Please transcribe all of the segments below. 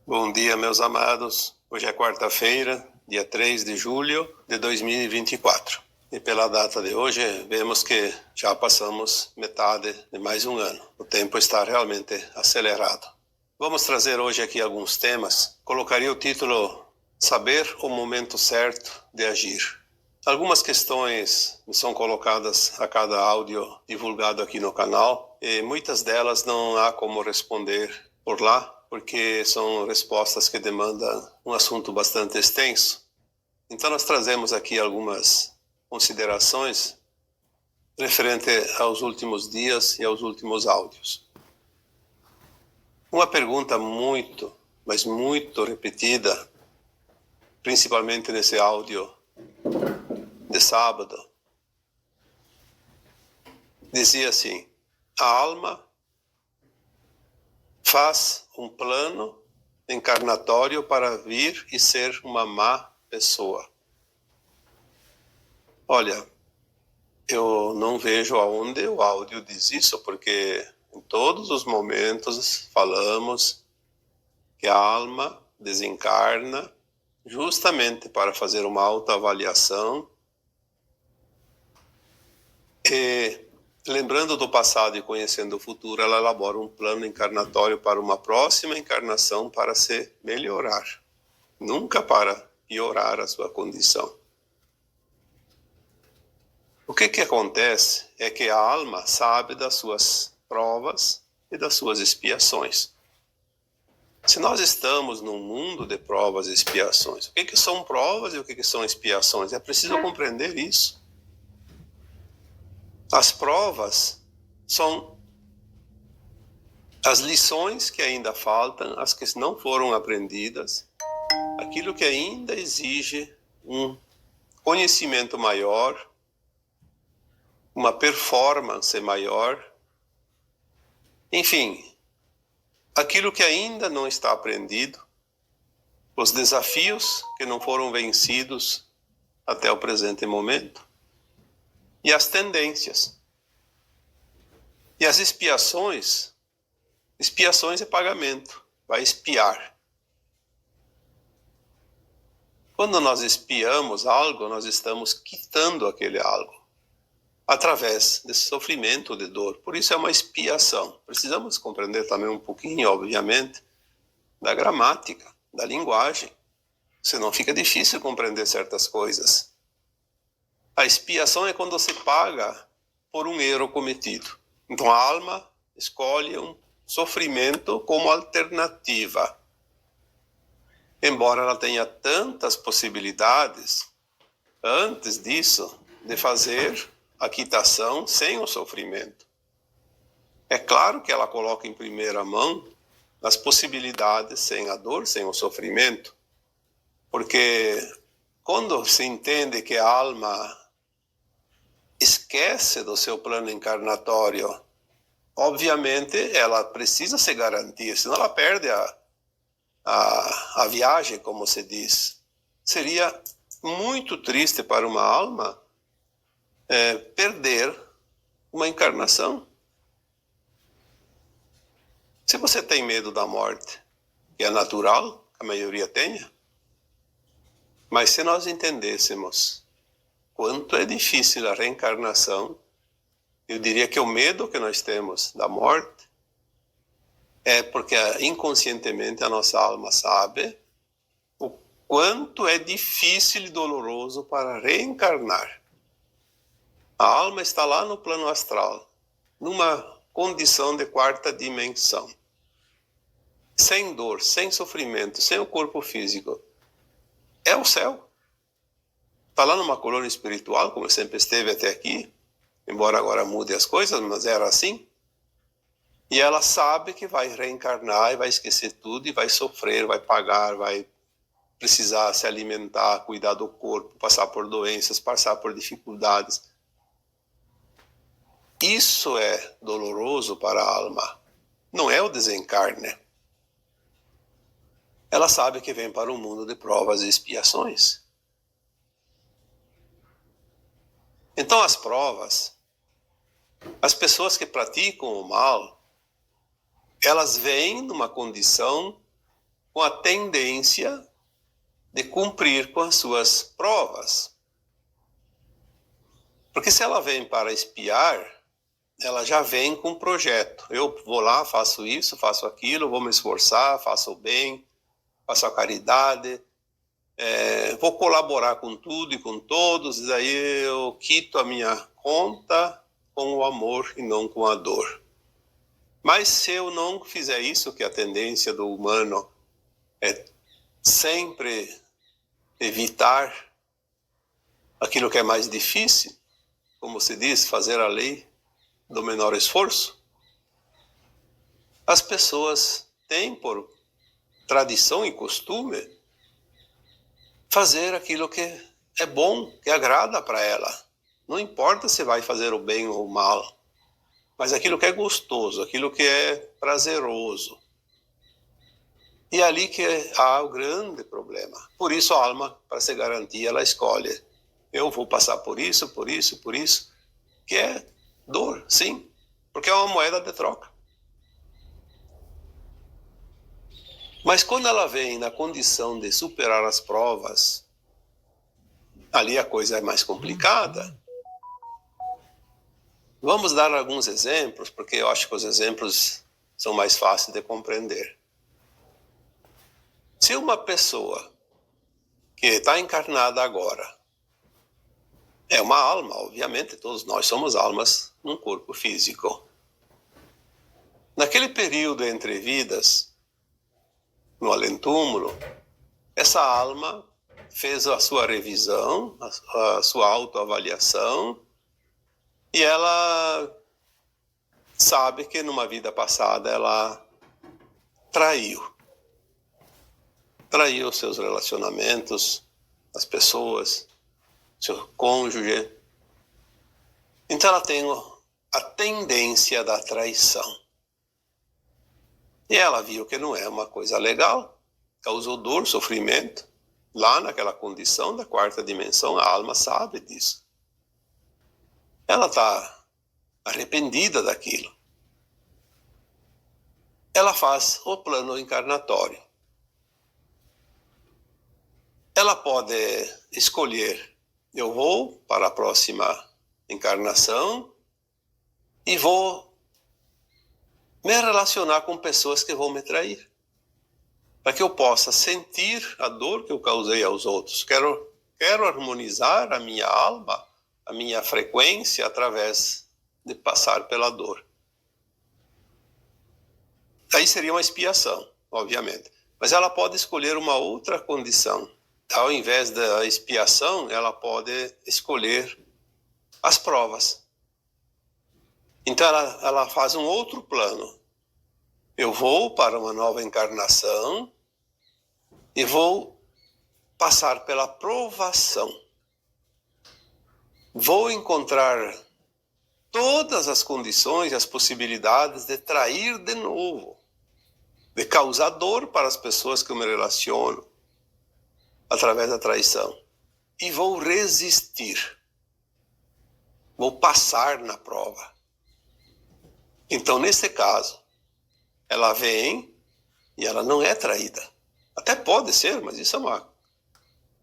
Bom dia, meus amados. Hoje é quarta-feira, dia 3 de julho de 2024. E pela data de hoje, vemos que já passamos metade de mais um ano. O tempo está realmente acelerado. Vamos trazer hoje aqui alguns temas. Colocaria o título Saber o Momento Certo de Agir. Algumas questões são colocadas a cada áudio divulgado aqui no canal e muitas delas não há como responder por lá, porque são respostas que demandam um assunto bastante extenso. Então nós trazemos aqui algumas considerações referente aos últimos dias e aos últimos áudios. Uma pergunta muito, mas muito repetida, principalmente nesse áudio de sábado, dizia assim: a alma faz um plano encarnatório para vir e ser uma má pessoa. Olha, eu não vejo aonde o áudio diz isso, porque em todos os momentos falamos que a alma desencarna justamente para fazer uma autoavaliação e, lembrando do passado e conhecendo o futuro, ela elabora um plano encarnatório para uma próxima encarnação para se melhorar, nunca para piorar a sua condição. O que acontece é que a alma sabe das suas provas e das suas expiações. Se nós estamos num mundo de provas e expiações, o que são provas e o que são expiações? É preciso compreender isso. As provas são as lições que ainda faltam, as que não foram aprendidas, aquilo que ainda exige um conhecimento maior, uma performance maior, enfim, aquilo que ainda não está aprendido, os desafios que não foram vencidos até o presente momento, e as tendências. E as expiações é pagamento, vai expiar. Quando nós expiamos algo, nós estamos quitando aquele algo, através desse sofrimento, de dor. Por isso é uma expiação. Precisamos compreender também um pouquinho, obviamente, da gramática, da linguagem. Senão fica difícil compreender certas coisas. A expiação é quando se paga por um erro cometido. Então a alma escolhe um sofrimento como alternativa. Embora ela tenha tantas possibilidades, antes disso, de fazer a quitação sem o sofrimento. É claro que ela coloca em primeira mão as possibilidades sem a dor, sem o sofrimento, porque quando se entende que a alma esquece do seu plano encarnatório, obviamente ela precisa se garantir, senão ela perde a viagem, como se diz. Seria muito triste para uma alma perder uma encarnação. Se você tem medo da morte, que é natural, que a maioria tenha, mas se nós entendêssemos quanto é difícil a reencarnação, eu diria que o medo que nós temos da morte é porque inconscientemente a nossa alma sabe o quanto é difícil e doloroso para reencarnar. A alma está lá no plano astral, numa condição de quarta dimensão, sem dor, sem sofrimento, sem o corpo físico. É o céu. Está lá numa colônia espiritual, como sempre esteve até aqui, embora agora mude as coisas, mas era assim. E ela sabe que vai reencarnar e vai esquecer tudo e vai sofrer, vai pagar, vai precisar se alimentar, cuidar do corpo, passar por doenças, passar por dificuldades. Isso é doloroso para a alma. Não é o desencarne. Ela sabe que vem para um mundo de provas e expiações. Então as provas, as pessoas que praticam o mal, elas vêm numa condição com a tendência de cumprir com as suas provas. Porque se ela vem para espiar, ela já vem com um projeto. Eu vou lá, faço isso, faço aquilo, vou me esforçar, faço o bem, faço a caridade, vou colaborar com tudo e com todos, e daí eu quito a minha conta com o amor e não com a dor. Mas se eu não fizer isso, que a tendência do humano é sempre evitar aquilo que é mais difícil, como se diz, fazer a lei do menor esforço, as pessoas têm por tradição e costume fazer aquilo que é bom, que agrada para ela. Não importa se vai fazer o bem ou o mal, mas aquilo que é gostoso, aquilo que é prazeroso. E é ali que há o grande problema. Por isso a alma, para se garantir, ela escolhe. Eu vou passar por isso, que é dor, sim, porque é uma moeda de troca. Mas quando ela vem na condição de superar as provas, ali a coisa é mais complicada. Vamos dar alguns exemplos, porque eu acho que os exemplos são mais fáceis de compreender. Se uma pessoa que está encarnada agora é uma alma, obviamente, todos nós somos almas num corpo físico. Naquele período entre vidas, no além-túmulo, essa alma fez a sua revisão, a sua autoavaliação, e ela sabe que numa vida passada ela traiu seus relacionamentos, as pessoas, seu cônjuge. Então ela tem a tendência da traição. E ela viu que não é uma coisa legal, causou dor, sofrimento. Lá naquela condição da quarta dimensão, a alma sabe disso. Ela está arrependida daquilo. Ela faz o plano encarnatório. Ela pode escolher, eu vou para a próxima encarnação e vou me relacionar com pessoas que vão me trair, para que eu possa sentir a dor que eu causei aos outros. Quero harmonizar a minha alma, a minha frequência, através de passar pela dor. Aí seria uma expiação, obviamente. Mas ela pode escolher uma outra condição. Ao invés da expiação, ela pode escolher as provas. Então ela faz um outro plano. Eu vou para uma nova encarnação e vou passar pela provação. Vou encontrar todas as condições e as possibilidades de trair de novo, de causar dor para as pessoas que eu me relaciono através da traição. E vou resistir. Vou passar na prova. Então, nesse caso, ela vem e ela não é traída. Até pode ser, mas isso é uma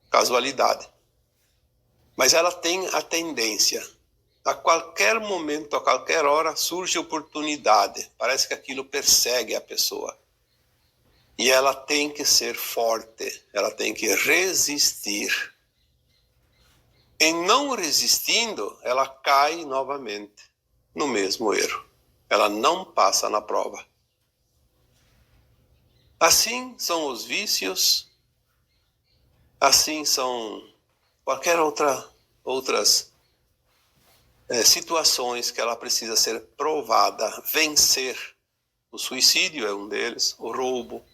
casualidade. Mas ela tem a tendência. A qualquer momento, a qualquer hora, surge oportunidade. Parece que aquilo persegue a pessoa. E ela tem que ser forte. Ela tem que resistir. Em não resistindo, ela cai novamente no mesmo erro. Ela não passa na prova. Assim são os vícios, assim são qualquer outras situações que ela precisa ser provada, vencer. O suicídio é um deles, o roubo,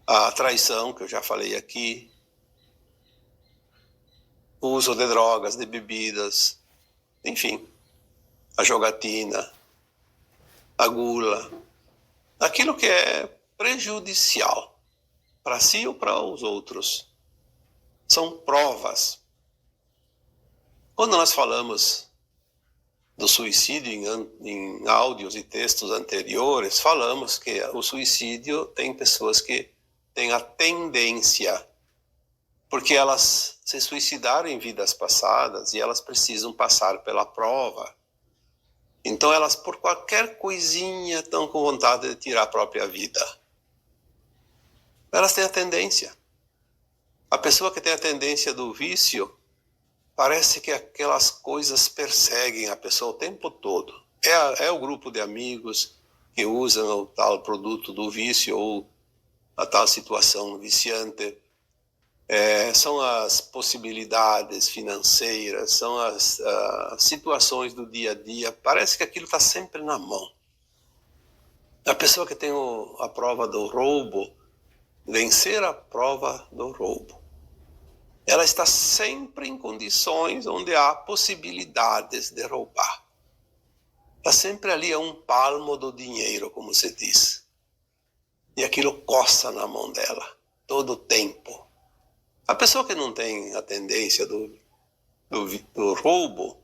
a traição, que eu já falei aqui, o uso de drogas, de bebidas, enfim, a jogatina, a gula, aquilo que é prejudicial para si ou para os outros. São provas. Quando nós falamos do suicídio em áudios e textos anteriores, falamos que o suicídio tem pessoas que têm a tendência, porque elas se suicidaram em vidas passadas e elas precisam passar pela prova. Então elas, por qualquer coisinha, estão com vontade de tirar a própria vida. Elas têm a tendência. A pessoa que tem a tendência do vício, parece que aquelas coisas perseguem a pessoa o tempo todo. É o grupo de amigos que usam o tal produto do vício ou a tal situação viciante. São as possibilidades financeiras, são as situações do dia a dia. Parece que aquilo está sempre na mão. A pessoa que tem a prova do roubo, vencer a prova do roubo, ela está sempre em condições onde há possibilidades de roubar. Está sempre ali a um palmo do dinheiro, como se diz. E aquilo coça na mão dela, todo o tempo. A pessoa que não tem a tendência do roubo,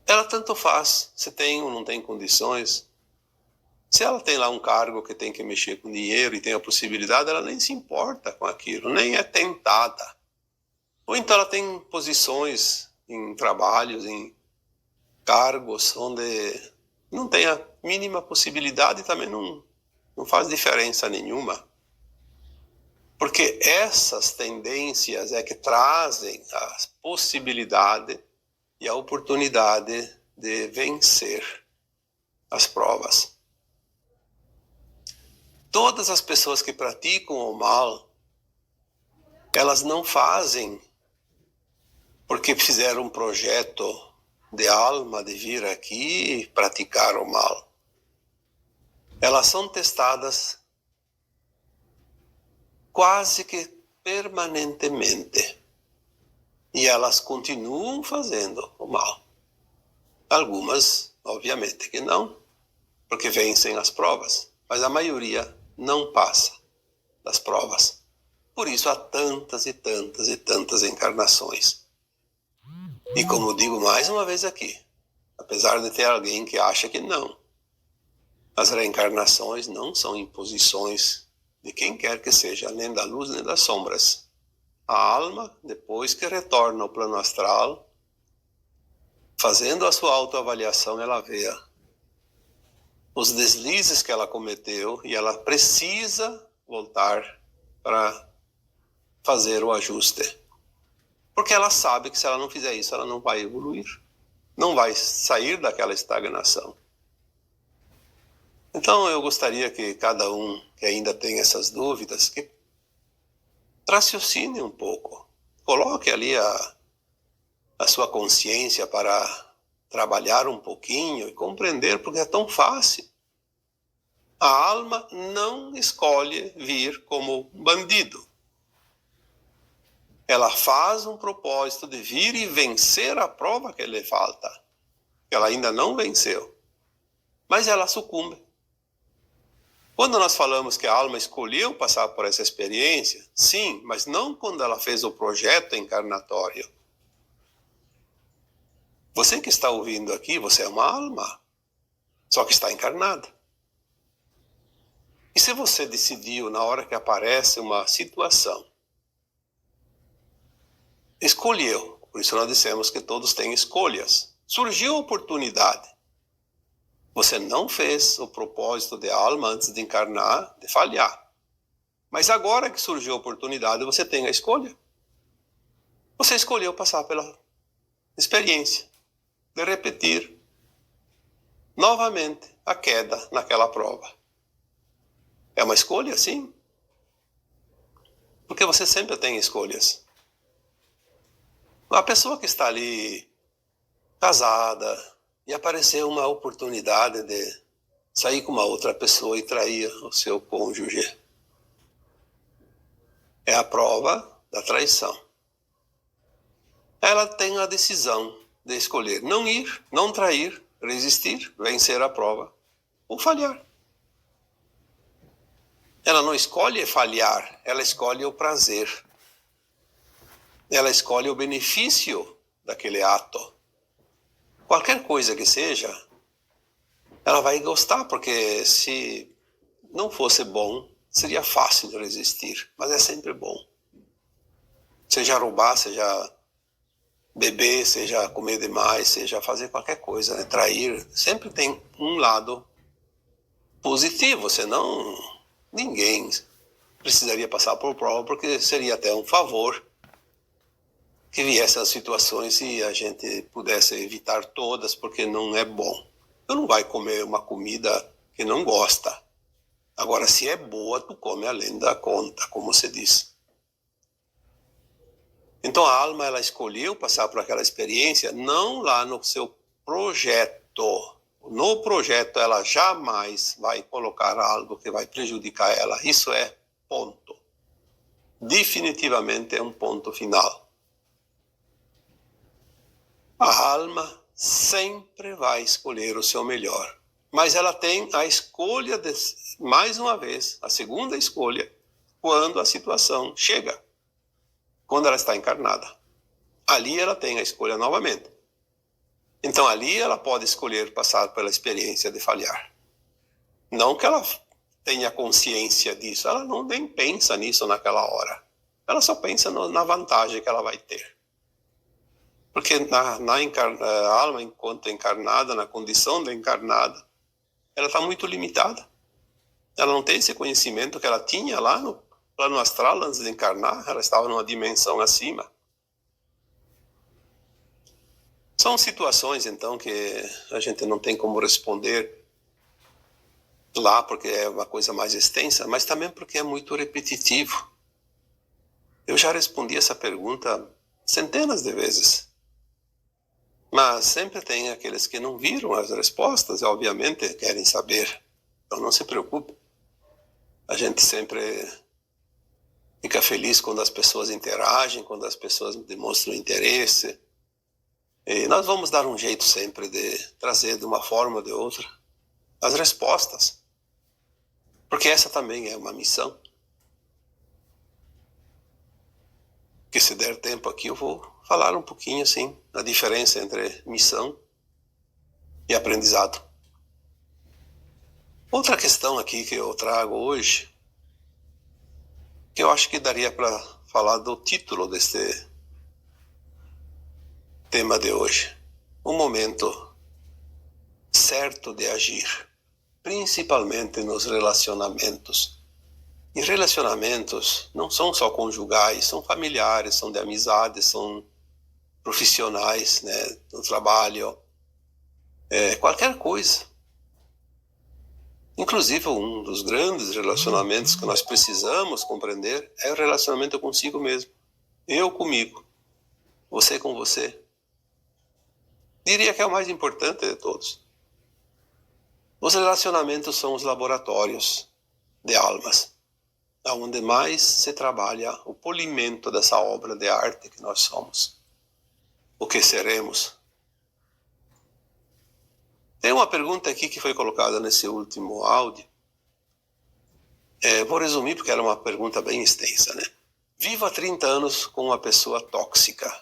ela tanto faz se tem ou não tem condições. Se ela tem lá um cargo que tem que mexer com dinheiro e tem a possibilidade, ela nem se importa com aquilo, nem é tentada. Ou então ela tem posições em trabalhos, em cargos, onde não tem a mínima possibilidade e também não faz diferença nenhuma. Porque essas tendências é que trazem a possibilidade e a oportunidade de vencer as provas. Todas as pessoas que praticam o mal, elas não fazem porque fizeram um projeto de alma de vir aqui e praticar o mal. Elas são testadas quase que permanentemente. E elas continuam fazendo o mal. Algumas, obviamente que não, porque vencem as provas. Mas a maioria não passa das provas. Por isso há tantas e tantas e tantas encarnações. E como digo mais uma vez aqui, apesar de ter alguém que acha que não, as reencarnações não são imposições de quem quer que seja, nem da luz nem das sombras. A alma, depois que retorna ao plano astral, fazendo a sua autoavaliação, ela vê os deslizes que ela cometeu e ela precisa voltar para fazer o ajuste. Porque ela sabe que se ela não fizer isso, ela não vai evoluir, não vai sair daquela estagnação. Então eu gostaria que cada um que ainda tem essas dúvidas, que raciocine um pouco, coloque ali a sua consciência para trabalhar um pouquinho e compreender, porque é tão fácil. A alma não escolhe vir como bandido. Ela faz um propósito de vir e vencer a prova que lhe falta, que ela ainda não venceu, mas ela sucumbe. Quando nós falamos que a alma escolheu passar por essa experiência, sim, mas não quando ela fez o projeto encarnatório. Você que está ouvindo aqui, você é uma alma, só que está encarnada. E se você decidiu, na hora que aparece uma situação, escolheu, por isso nós dissemos que todos têm escolhas, surgiu a oportunidade, você não fez o propósito de alma antes de encarnar, de falhar. Mas agora que surgiu a oportunidade, você tem a escolha. Você escolheu passar pela experiência de repetir novamente a queda naquela prova. É uma escolha, sim. Porque você sempre tem escolhas. A pessoa que está ali casada e apareceu uma oportunidade de sair com uma outra pessoa e trair o seu cônjuge. É a prova da traição. Ela tem a decisão de escolher não ir, não trair, resistir, vencer a prova ou falhar. Ela não escolhe falhar, ela escolhe o prazer. Ela escolhe o benefício daquele ato. qualquer coisa que seja, ela vai gostar, porque se não fosse bom, seria fácil de resistir, mas é sempre bom. Seja roubar, seja beber, seja comer demais, seja fazer qualquer coisa, né? Trair, sempre tem um lado positivo, senão ninguém precisaria passar por prova, porque seria até um favor que viessem as situações e a gente pudesse evitar todas, porque não é bom. Tu não vai comer uma comida que não gosta. Agora, se é boa, tu come além da conta, como se diz. Então a alma, ela escolheu passar por aquela experiência, não lá no seu projeto. No projeto ela jamais vai colocar algo que vai prejudicar ela. Isso é ponto. Definitivamente é um ponto final. A alma sempre vai escolher o seu melhor. Mas ela tem a escolha, mais uma vez, a segunda escolha, quando a situação chega. Quando ela está encarnada. Ali ela tem a escolha novamente. Então ali ela pode escolher passar pela experiência de falhar. Não que ela tenha consciência disso, ela não nem pensa nisso naquela hora. Ela só pensa na vantagem que ela vai ter. Porque a alma, enquanto encarnada, na condição de encarnada, ela está muito limitada. Ela não tem esse conhecimento que ela tinha lá no plano astral antes de encarnar, ela estava numa dimensão acima. São situações, então, que a gente não tem como responder lá, porque é uma coisa mais extensa, mas também porque é muito repetitivo. Eu já respondi essa pergunta centenas de vezes. Mas sempre tem aqueles que não viram as respostas e, obviamente, querem saber. Então, não se preocupe. A gente sempre fica feliz quando as pessoas interagem, quando as pessoas demonstram interesse. E nós vamos dar um jeito sempre de trazer de uma forma ou de outra as respostas. Porque essa também é uma missão. Que se der tempo aqui eu vou falar um pouquinho assim, a diferença entre missão e aprendizado. Outra questão aqui que eu trago hoje, que eu acho que daria para falar do título deste tema de hoje. O momento certo de agir, principalmente nos relacionamentos. E relacionamentos não são só conjugais, são familiares, são de amizade, são profissionais, né, no trabalho, qualquer coisa. Inclusive, um dos grandes relacionamentos que nós precisamos compreender é o relacionamento consigo mesmo. Eu comigo, você com você. Diria que é o mais importante de todos. Os relacionamentos são os laboratórios de almas, onde mais se trabalha o polimento dessa obra de arte que nós somos, o que seremos. Tem uma pergunta aqui que foi colocada nesse último áudio. Vou resumir porque ela é uma pergunta bem extensa, né? Vivo há 30 anos com uma pessoa tóxica.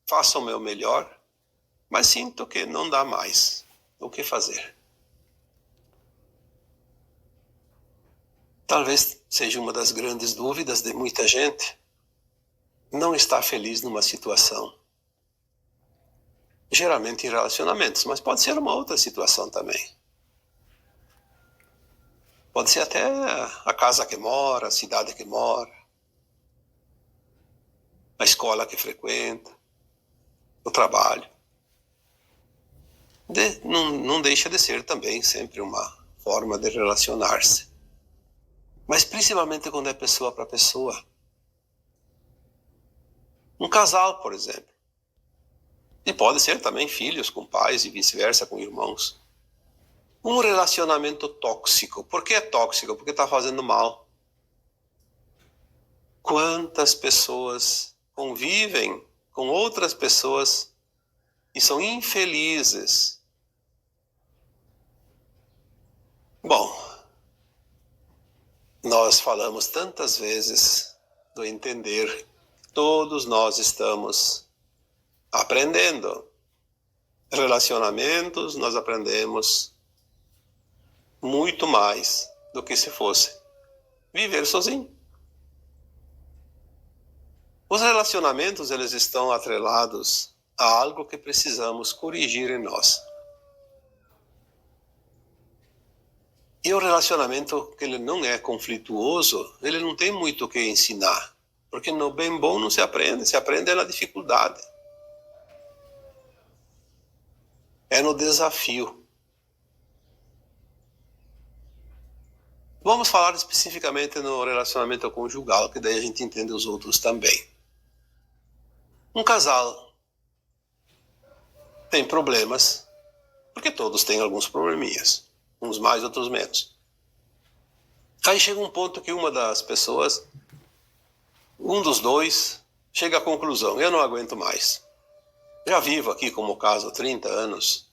Faço o meu melhor, mas sinto que não dá mais. O que fazer? Talvez seja uma das grandes dúvidas de muita gente. Não está feliz numa situação. Geralmente em relacionamentos, mas pode ser uma outra situação também. Pode ser até a casa que mora, a cidade que mora, a escola que frequenta, o trabalho. Não deixa de ser também sempre uma forma de relacionar-se. Mas principalmente quando é pessoa para pessoa. Um casal, por exemplo. E pode ser também filhos com pais e vice-versa com irmãos. Um relacionamento tóxico. Por que é tóxico? Porque está fazendo mal. Quantas pessoas convivem com outras pessoas e são infelizes? Bom, nós falamos tantas vezes do entender. Todos nós estamos aprendendo. relacionamentos, nós aprendemos muito mais do que se fosse viver sozinho. Os relacionamentos, eles estão atrelados a algo que precisamos corrigir em nós. E o relacionamento que ele não é conflituoso, ele não tem muito o que ensinar. Porque no bem bom não se aprende na dificuldade. É no desafio. Vamos falar especificamente no relacionamento conjugal, que daí a gente entende os outros também. Um casal tem problemas, porque todos têm alguns probleminhas, uns mais, outros menos. Aí chega um ponto que uma das pessoas, um dos dois, chega à conclusão: eu não aguento mais. Já vivo aqui como caso há 30 anos.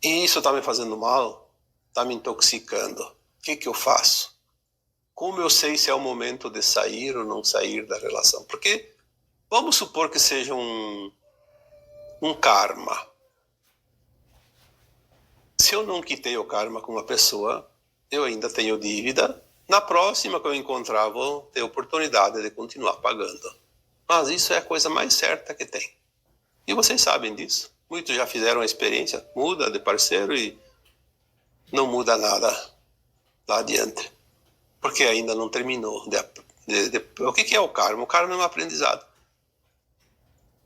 E isso está me fazendo mal, está me intoxicando. O que eu faço? Como eu sei se é o momento de sair ou não sair da relação? Porque vamos supor que seja um karma. Se eu não quitei o karma com uma pessoa, eu ainda tenho dívida. Na próxima que eu encontrar, vou ter oportunidade de continuar pagando. Mas isso é a coisa mais certa que tem. E vocês sabem disso. Muitos já fizeram a experiência, muda de parceiro e não muda nada lá adiante. Porque ainda não terminou. O que é o karma? O karma é um aprendizado.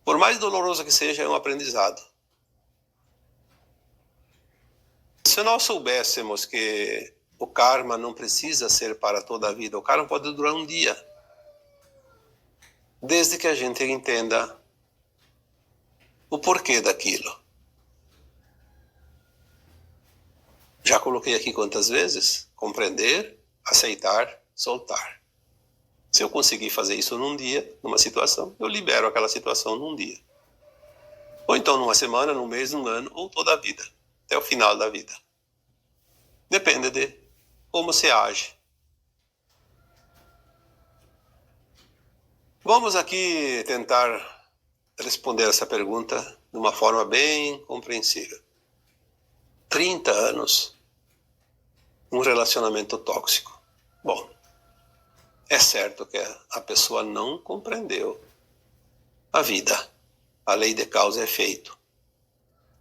Por mais doloroso que seja, é um aprendizado. Se nós soubéssemos que o karma não precisa ser para toda a vida, o karma pode durar um dia. Desde que a gente entenda o porquê daquilo. Já coloquei aqui quantas vezes? Compreender, aceitar, soltar. Se eu conseguir fazer isso num dia, numa situação, eu libero aquela situação num dia. Ou então numa semana, num mês, num ano, ou toda a vida, até o final da vida. Depende de como você age. Vamos aqui tentar responder essa pergunta de uma forma bem compreensível. 30 anos, um relacionamento tóxico. Bom, é certo que a pessoa não compreendeu a vida, a lei de causa e efeito.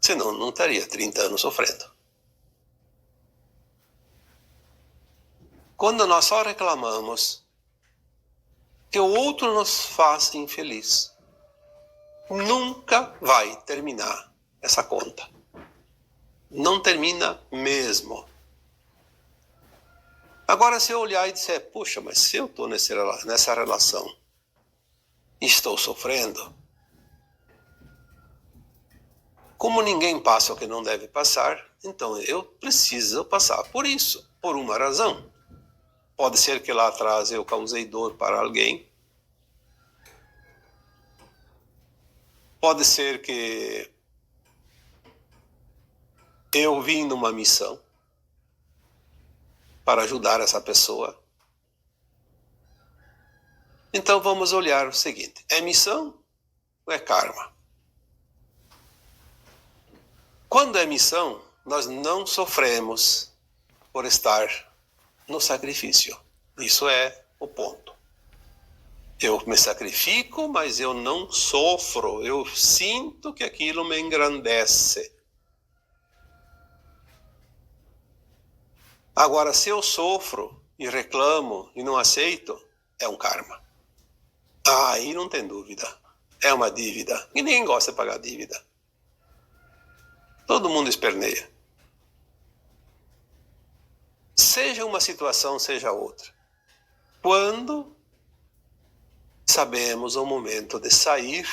Senão não estaria 30 anos sofrendo. Quando nós só reclamamos que o outro nos faz infeliz, nunca vai terminar essa conta. Não termina mesmo. Agora, se eu olhar e disser, puxa, mas se eu estou nessa relação e estou sofrendo, como ninguém passa o que não deve passar, então eu preciso passar por isso, por uma razão. Pode ser que lá atrás eu causei dor para alguém. Pode ser que eu vim numa missão para ajudar essa pessoa. Então vamos olhar o seguinte: é missão ou é karma? Quando é missão, nós não sofremos por estar no sacrifício. Isso é o ponto. Eu me sacrifico, mas eu não sofro. Eu sinto que aquilo me engrandece. Agora, se eu sofro e reclamo e não aceito, é um karma. Aí não tem dúvida. É uma dívida. E ninguém gosta de pagar dívida. Todo mundo esperneia. Seja uma situação, seja outra. Quando sabemos o momento de sair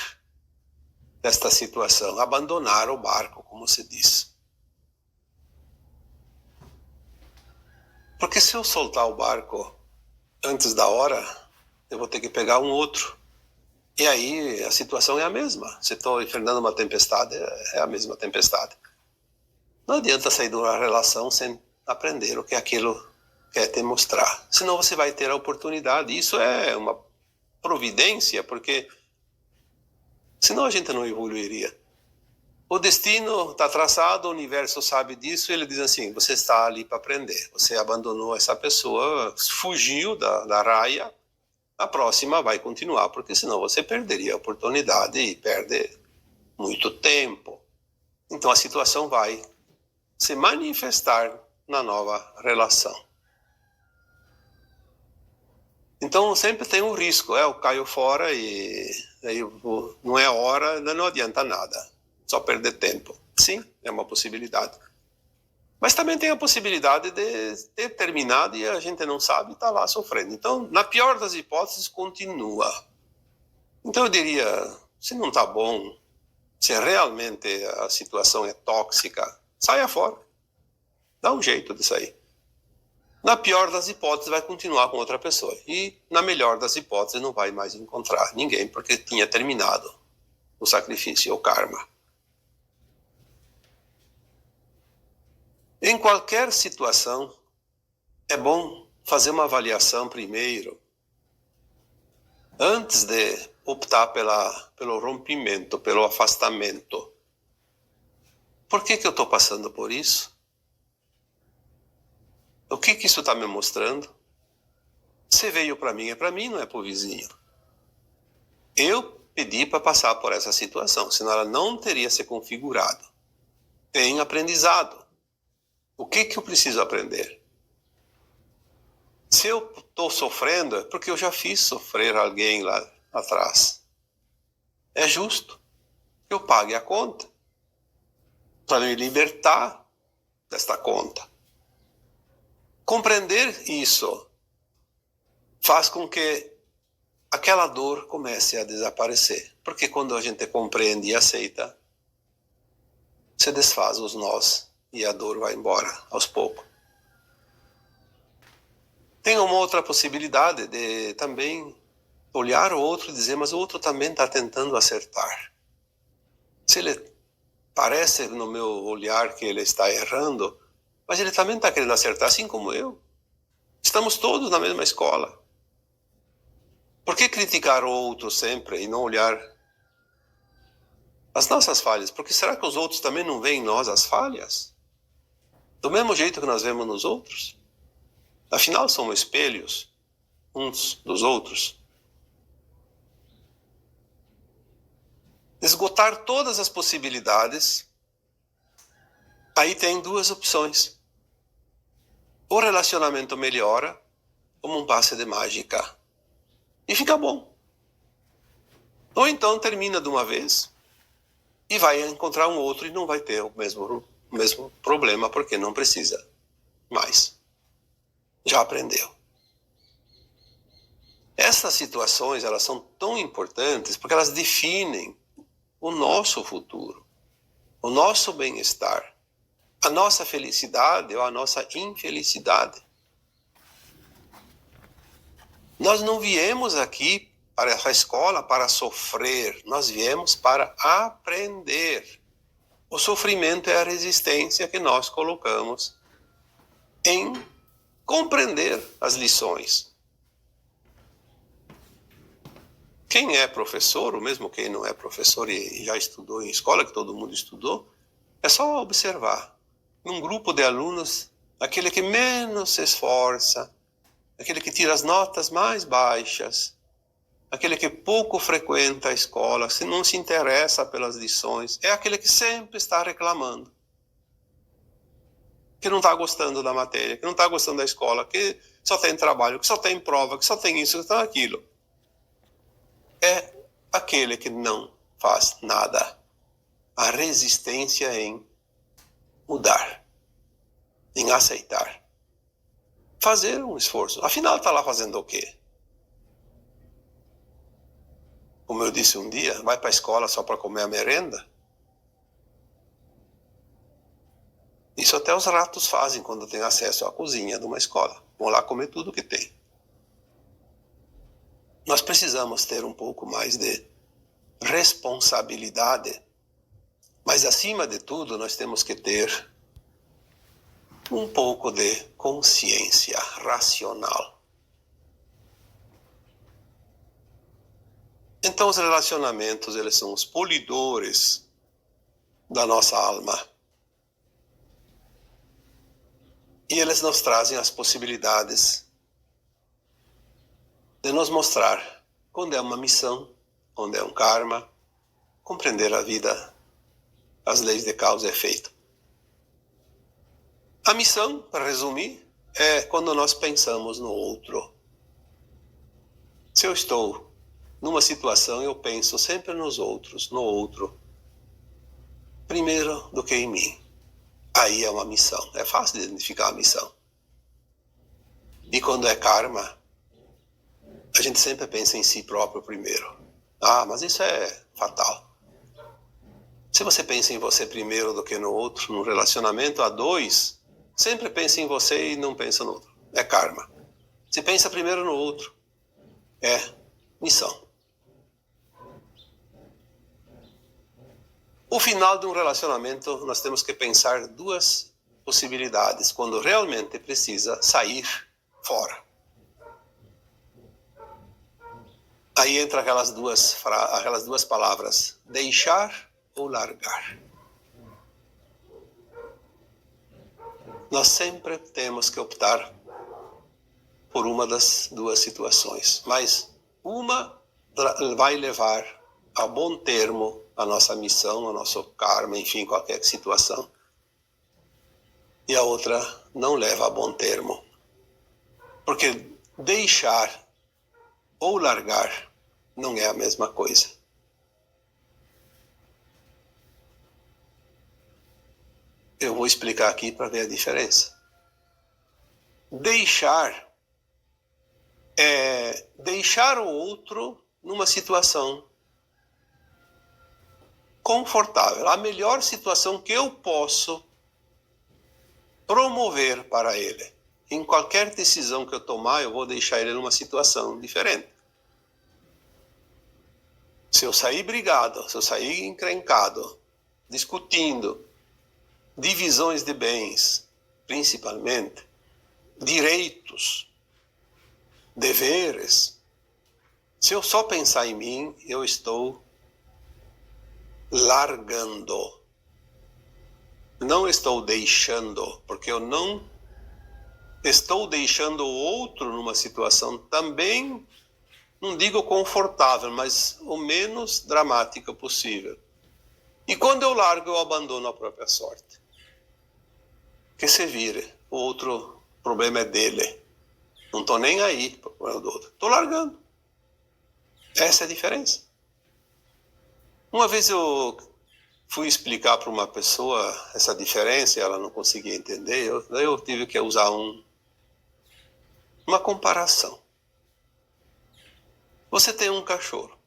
desta situação, abandonar o barco, como se diz. Porque se eu soltar o barco antes da hora, eu vou ter que pegar um outro. E aí a situação é a mesma. Se estou enfrentando uma tempestade, é a mesma tempestade. Não adianta sair de uma relação sem aprender o que aquilo quer te mostrar. Senão você vai ter a oportunidade. Isso é uma providência, porque senão a gente não evoluiria. O destino está traçado, o universo sabe disso, e ele diz assim, você está ali para aprender. Você abandonou essa pessoa, fugiu da raia, a próxima vai continuar, porque senão você perderia a oportunidade e perde muito tempo. Então a situação vai se manifestar na nova relação. Então sempre tem um risco, eu caio fora e aí não é hora, não adianta nada, só perder tempo. Sim, é uma possibilidade. Mas também tem a possibilidade de ter terminado e a gente não sabe e está lá sofrendo. Então, na pior das hipóteses, continua. Então eu diria, se não está bom, se realmente a situação é tóxica, saia fora. Dá um jeito de sair. Na pior das hipóteses, vai continuar com outra pessoa. E na melhor das hipóteses, não vai mais encontrar ninguém, porque tinha terminado o sacrifício, o karma. Em qualquer situação, é bom fazer uma avaliação primeiro, antes de optar pelo rompimento, pelo afastamento. Por que eu estou passando por isso? O que isso está me mostrando? Se veio para mim, não é para o vizinho. Eu pedi para passar por essa situação, senão ela não teria se configurado. Tem aprendizado. O que eu preciso aprender? Se eu estou sofrendo, é porque eu já fiz sofrer alguém lá atrás. É justo que eu pague a conta para me libertar desta conta. Compreender isso faz com que aquela dor comece a desaparecer. Porque quando a gente compreende e aceita, se desfaz os nós e a dor vai embora aos poucos. Tem uma outra possibilidade de também olhar o outro e dizer, mas o outro também está tentando acertar. Se ele parece no meu olhar que ele está errando, mas ele também está querendo acertar, assim como eu. Estamos todos na mesma escola. Por que criticar o outro sempre e não olhar as nossas falhas? Porque será que os outros também não veem em nós as falhas? Do mesmo jeito que nós vemos nos outros? Afinal, somos espelhos uns dos outros. Esgotar todas as possibilidades, aí tem duas opções. O relacionamento melhora como um passe de mágica e fica bom. Ou então termina de uma vez e vai encontrar um outro e não vai ter o mesmo problema, porque não precisa mais. Já aprendeu. Essas situações, elas são tão importantes porque elas definem o nosso futuro, o nosso bem-estar, a nossa felicidade ou a nossa infelicidade. Nós não viemos aqui para a escola para sofrer, nós viemos para aprender. O sofrimento é a resistência que nós colocamos em compreender as lições. Quem é professor, ou mesmo quem não é professor e já estudou em escola, que todo mundo estudou, é só observar. Num grupo de alunos, aquele que menos se esforça, aquele que tira as notas mais baixas, aquele que pouco frequenta a escola, que não se interessa pelas lições, é aquele que sempre está reclamando, que não está gostando da matéria, que não está gostando da escola, que só tem trabalho, que só tem prova, que só tem isso, que só tem aquilo. É aquele que não faz nada. A resistência em mudar, em aceitar. Fazer um esforço. Afinal, está lá fazendo o quê? Como eu disse um dia, vai para a escola só para comer a merenda? Isso até os ratos fazem quando têm acesso à cozinha de uma escola. Vão lá comer tudo que tem. Nós precisamos ter um pouco mais de responsabilidade, mas acima de tudo nós temos que ter um pouco de consciência racional. Então os relacionamentos, eles são os polidores da nossa alma. E eles nos trazem as possibilidades de nos mostrar onde é uma missão, onde é um karma, compreender a vida, as leis de causa e efeito. A missão, para resumir, é quando nós pensamos no outro. Se eu estou numa situação, eu penso sempre nos outros, no outro, primeiro do que em mim. Aí é uma missão. É fácil de identificar a missão. E quando é karma, a gente sempre pensa em si próprio primeiro. Ah, mas isso é fatal. Se você pensa em você primeiro do que no outro, num relacionamento a dois, sempre pensa em você e não pensa no outro. É karma. Se pensa primeiro no outro, é missão. O final de um relacionamento, nós temos que pensar duas possibilidades quando realmente precisa sair fora. Aí entra aquelas duas palavras, deixar ou largar. Nós sempre temos que optar por uma das duas situações, mas uma vai levar a bom termo a nossa missão, o nosso karma, enfim, qualquer situação. E a outra não leva a bom termo. Porque deixar ou largar não é a mesma coisa. Eu vou explicar aqui para ver a diferença. Deixar é deixar o outro numa situação confortável, a melhor situação que eu posso promover para ele. Em qualquer decisão que eu tomar, eu vou deixar ele numa situação diferente. Se eu sair brigado, se eu sair encrencado, discutindo, divisões de bens, principalmente, direitos, deveres, se eu só pensar em mim, eu estou largando. Não estou deixando, porque eu não estou deixando o outro numa situação também, não digo confortável, mas o menos dramática possível. E quando eu largo, eu abandono a própria sorte. Que se vire, o outro problema é dele. Não estou nem aí para o problema do outro. Estou largando. Essa é a diferença. Uma vez eu fui explicar para uma pessoa essa diferença e ela não conseguia entender. Daí eu tive que usar uma comparação. Você tem um cachorro.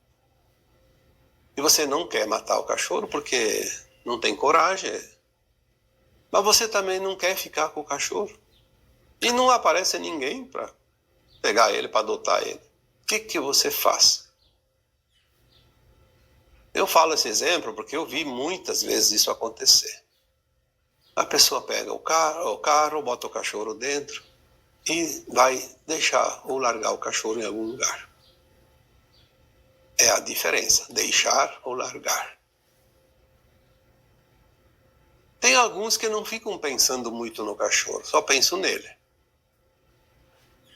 E você não quer matar o cachorro porque não tem coragem. Mas você também não quer ficar com o cachorro. E não aparece ninguém para pegar ele, para adotar ele. O que você faz? Eu falo esse exemplo porque eu vi muitas vezes isso acontecer. A pessoa pega o carro, bota o cachorro dentro e vai deixar ou largar o cachorro em algum lugar. É a diferença, deixar ou largar. Tem alguns que não ficam pensando muito no cachorro, só pensam nele.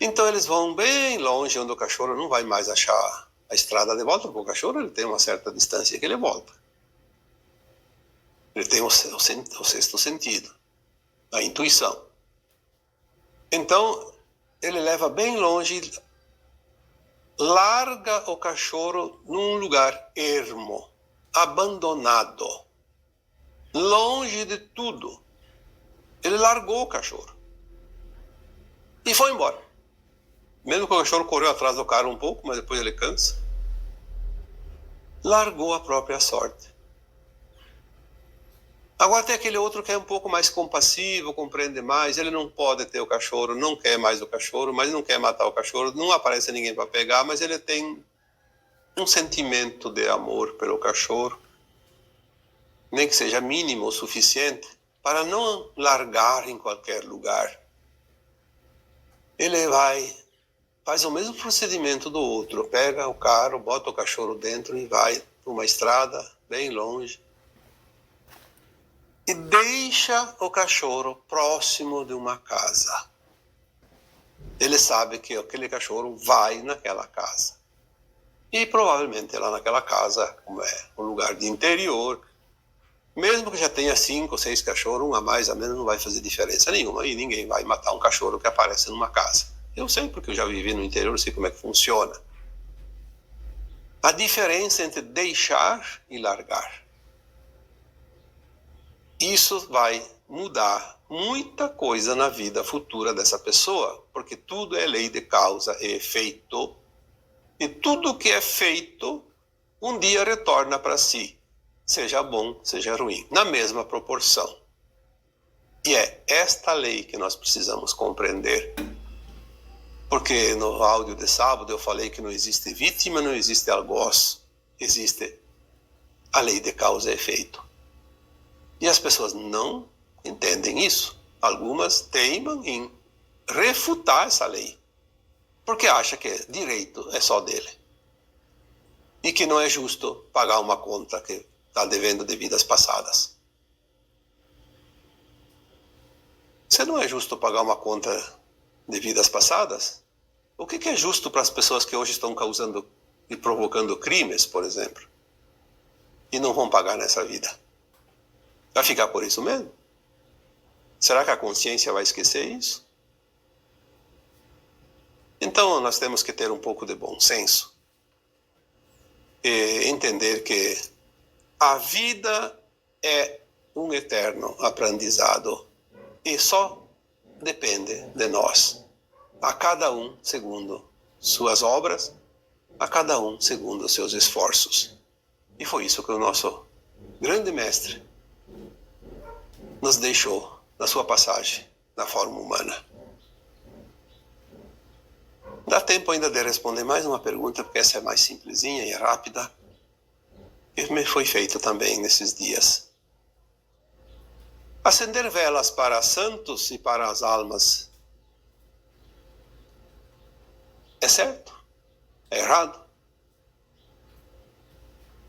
Então eles vão bem longe onde o cachorro não vai mais achar a estrada de volta, porque o cachorro ele tem uma certa distância que ele volta. Ele tem o sexto sentido, a intuição. Então ele leva bem longe, larga o cachorro num lugar ermo, abandonado, longe de tudo. Ele largou o cachorro e foi embora. Mesmo que o cachorro correu atrás do cara um pouco, mas depois ele cansa. Largou a própria sorte. Agora tem aquele outro que é um pouco mais compassivo, compreende mais, ele não pode ter o cachorro, não quer mais o cachorro, mas não quer matar o cachorro, não aparece ninguém para pegar, mas ele tem um sentimento de amor pelo cachorro, nem que seja mínimo o suficiente, para não largar em qualquer lugar. Ele faz o mesmo procedimento do outro, pega o carro, bota o cachorro dentro e vai para uma estrada bem longe. e deixa o cachorro próximo de uma casa. Ele sabe que aquele cachorro vai naquela casa. E provavelmente lá naquela casa, como é um lugar de interior, mesmo que já tenha 5 ou 6 cachorros, um a mais, a menos, não vai fazer diferença nenhuma. E ninguém vai matar um cachorro que aparece numa casa. Eu sei porque eu já vivi no interior, sei como é que funciona. A diferença entre deixar e largar. Isso vai mudar muita coisa na vida futura dessa pessoa, porque tudo é lei de causa e efeito, e tudo que é feito, um dia retorna para si, seja bom, seja ruim, na mesma proporção. E é esta lei que nós precisamos compreender, porque no áudio de sábado eu falei que não existe vítima, não existe algoz, existe a lei de causa e efeito. E as pessoas não entendem isso. Algumas teimam em refutar essa lei, porque acham que direito é só dele. E que não é justo pagar uma conta que está devendo de vidas passadas. Se não é justo pagar uma conta de vidas passadas, o que é justo para as pessoas que hoje estão causando e provocando crimes, por exemplo, e não vão pagar nessa vida? Vai ficar por isso mesmo? Será que a consciência vai esquecer isso? Então nós temos que ter um pouco de bom senso e entender que a vida é um eterno aprendizado e só depende de nós, a cada um segundo suas obras, a cada um segundo seus esforços. E foi isso que o nosso grande mestre nos deixou na sua passagem na forma humana. Dá tempo ainda de responder mais uma pergunta, porque essa é mais simplesinha e rápida, que me foi feita também nesses dias. Acender velas para santos e para as almas é certo? É errado?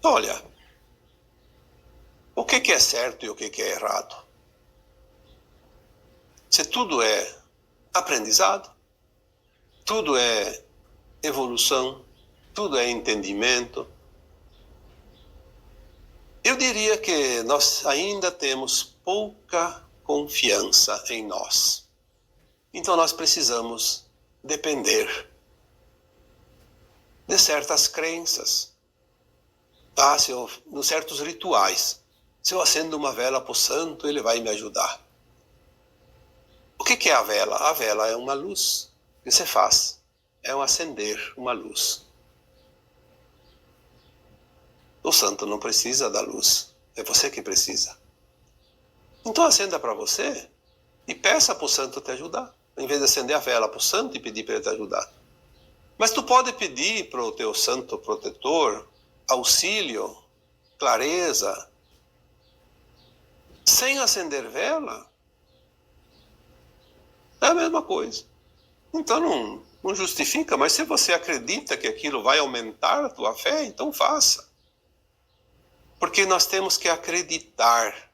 Olha, o que é certo e o que é errado? Se tudo é aprendizado, tudo é evolução, tudo é entendimento, eu diria que nós ainda temos pouca confiança em nós. Então nós precisamos depender de certas crenças, de certos rituais. Se eu acendo uma vela para o santo, ele vai me ajudar. O que é a vela? A vela é uma luz que você faz. É um acender uma luz. O santo não precisa da luz. É você que precisa. Então acenda para você e peça para o santo te ajudar. Em vez de acender a vela para o santo e pedir para ele te ajudar. Mas tu pode pedir para o teu santo protetor auxílio, clareza, sem acender vela. É a mesma coisa. Então não justifica, mas se você acredita que aquilo vai aumentar a tua fé, então faça. Porque nós temos que acreditar.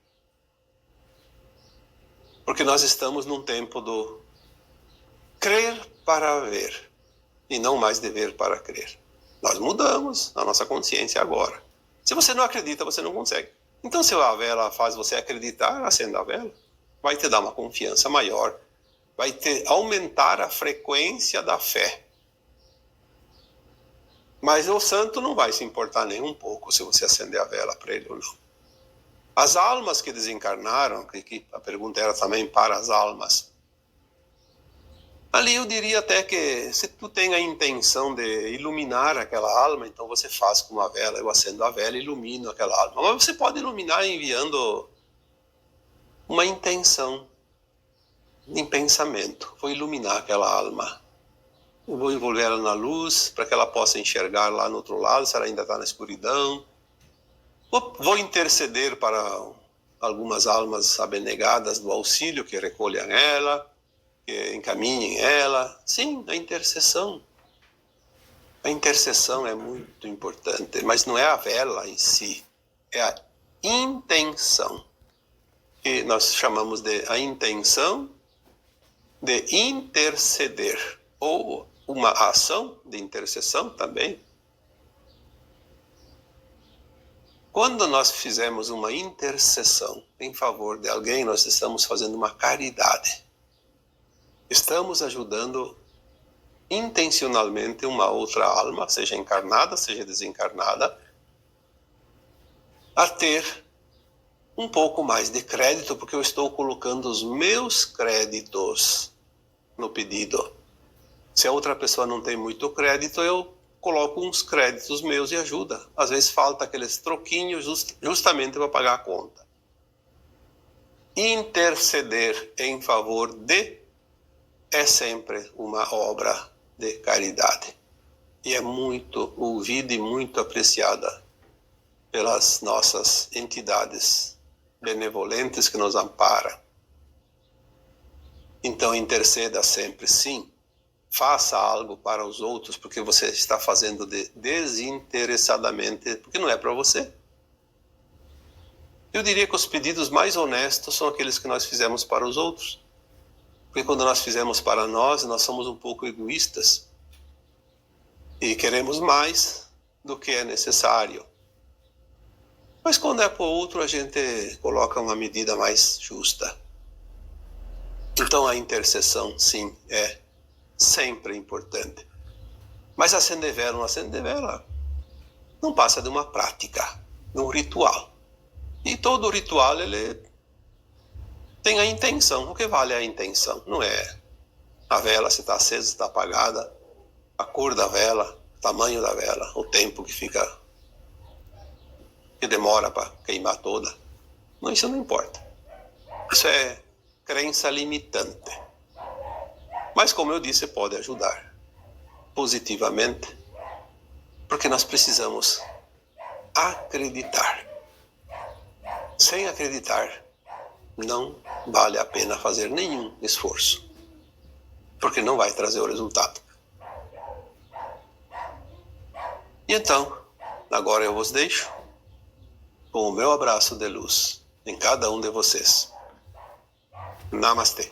Porque nós estamos num tempo do crer para ver e não mais de ver para crer. Nós mudamos a nossa consciência agora. Se você não acredita, você não consegue. Então, se a vela faz você acreditar, acenda a vela. Vai te dar uma confiança maior. Vai aumentar a frequência da fé. Mas o santo não vai se importar nem um pouco se você acender a vela para ele ou não. As almas que desencarnaram, que a pergunta era também para as almas, ali eu diria até que se tu tem a intenção de iluminar aquela alma, então você faz com uma vela, eu acendo a vela e ilumino aquela alma. Mas você pode iluminar enviando uma intenção em pensamento. Vou iluminar aquela alma. Eu vou envolver ela na luz para que ela possa enxergar lá no outro lado, se ela ainda está na escuridão. Vou interceder para algumas almas abnegadas do auxílio que recolham ela, que encaminhem ela. Sim, a intercessão. A intercessão é muito importante, mas não é a vela em si, é a intenção. que nós chamamos de a intenção de interceder, ou uma ação de intercessão também. Quando nós fizemos uma intercessão em favor de alguém, nós estamos fazendo uma caridade. Estamos ajudando intencionalmente uma outra alma, seja encarnada, seja desencarnada, a ter um pouco mais de crédito, porque eu estou colocando os meus créditos no pedido. Se a outra pessoa não tem muito crédito, eu coloco uns créditos meus e ajuda. Às vezes falta aqueles troquinhos justamente para pagar a conta. Interceder em favor de é sempre uma obra de caridade. E é muito ouvida e muito apreciada pelas nossas entidades benevolentes que nos amparam. Então interceda sempre, sim. Faça algo para os outros, porque você está fazendo desinteressadamente, porque não é para você. Eu diria que os pedidos mais honestos são aqueles que nós fizemos para os outros. Porque quando nós fizemos para nós somos um pouco egoístas. E queremos mais do que é necessário. Mas quando é para o outro, a gente coloca uma medida mais justa. Então a intercessão, sim, é sempre importante. Mas acender vela, não acender vela, não passa de uma prática, de um ritual. E todo ritual, ele tem a intenção. O que vale é a intenção, não é a vela, se está acesa, se está apagada, a cor da vela, o tamanho da vela, o tempo que demora para queimar toda. Não, isso não importa. Isso é crença limitante. Mas, como eu disse, pode ajudar positivamente, porque nós precisamos acreditar. Sem acreditar, não vale a pena fazer nenhum esforço, porque não vai trazer o resultado. E então, agora eu vos deixo com o meu abraço de luz em cada um de vocês. Namastê.